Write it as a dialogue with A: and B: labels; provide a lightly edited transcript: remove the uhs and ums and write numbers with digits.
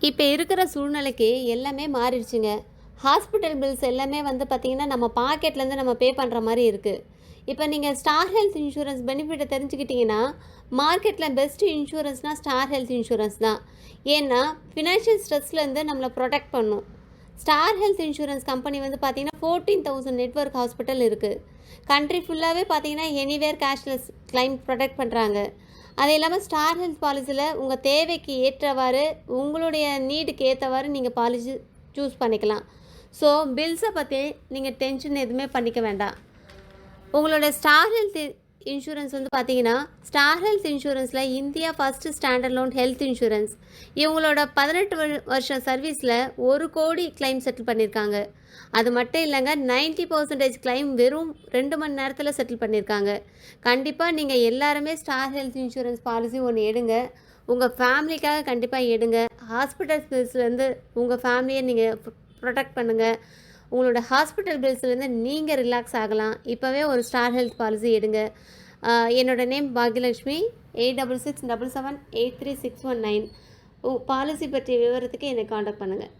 A: இப்போ இருக்கிற சூழ்நிலைக்கு எல்லாமே மாறிடுச்சுங்க. ஹாஸ்பிட்டல் பில்ஸ் எல்லாமே வந்து பார்த்தீங்கன்னா, நம்ம பாக்கெட்லேருந்து நம்ம பே பண்ணுற மாரி இருக்குது. இப்போ நீங்கள் ஸ்டார் ஹெல்த் இன்சூரன்ஸ் பெனிஃபிட்ட தெரிஞ்சுக்கிட்டீங்கன்னா, மார்க்கெட்டில் பெஸ்ட் இன்சூரன்ஸ்னால் ஸ்டார் ஹெல்த் இன்சூரன்ஸ் தான். ஏன்னா, ஃபினான்ஷியல் ஸ்ட்ரெஸ்லேருந்து நம்மளை ப்ரொடெக்ட் பண்ணும். ஸ்டார் ஹெல்த் இன்சூரன்ஸ் கம்பெனி வந்து பார்த்தீங்கன்னா, 14,000 நெட்வொர்க் ஹாஸ்பிட்டல் இருக்குது. கண்ட்ரி ஃபுல்லாகவே பார்த்தீங்கன்னா, எனிவேர் கேஷ்லெஸ் கிளைம் ப்ரொடெக்ட் பண்ணுறாங்க. அது இல்லாமல் ஸ்டார் ஹெல்த் பாலிசியில் உங்கள் தேவைக்கு ஏற்றவாறு உங்களுடைய நீடுக்கு ஏற்றவாறு நீங்கள் பாலிசி சூஸ் பண்ணிக்கலாம். ஸோ பில்ஸை பற்றி நீங்கள் டென்ஷன் எதுவுமே பண்ணிக்க வேண்டாம். உங்களோட ஸ்டார் ஹெல்த் இன்சூரன்ஸ் வந்து பார்த்தீங்கன்னா, ஸ்டார் ஹெல்த் இன்சூரன்ஸில் India first standalone health insurance. இவங்களோட 18 வருஷம் சர்வீஸில் 1 கோடி கிளைம் செட்டில் பண்ணியிருக்காங்க. அது மட்டும் இல்லைங்க, 90% கிளைம் வெறும் 2 மணி நேரத்தில் செட்டில் பண்ணியிருக்காங்க. கண்டிப்பாக நீங்கள் எல்லாருமே ஸ்டார் ஹெல்த் இன்சூரன்ஸ் பாலிசி ஒன்று எடுங்க. உங்கள் ஃபேமிலிக்காக கண்டிப்பாக எடுங்க. ஹாஸ்பிட்டல் பில்ஸ்லேருந்து உங்கள் ஃபேமிலியை நீங்கள் ப்ரொடெக்ட் பண்ணுங்கள். உங்களோட ஹாஸ்பிட்டல் பில்ஸ்லேருந்து நீங்கள் ரிலாக்ஸ் ஆகலாம். இப்போவே ஒரு ஸ்டார் ஹெல்த் பாலிசி எடுங்க. என்னோடய நேம் பாக்யலட்சுமி. 8667783619. பாலிசி பற்றிய விவரத்துக்கு என்னை காண்டாக்ட் பண்ணுங்கள்.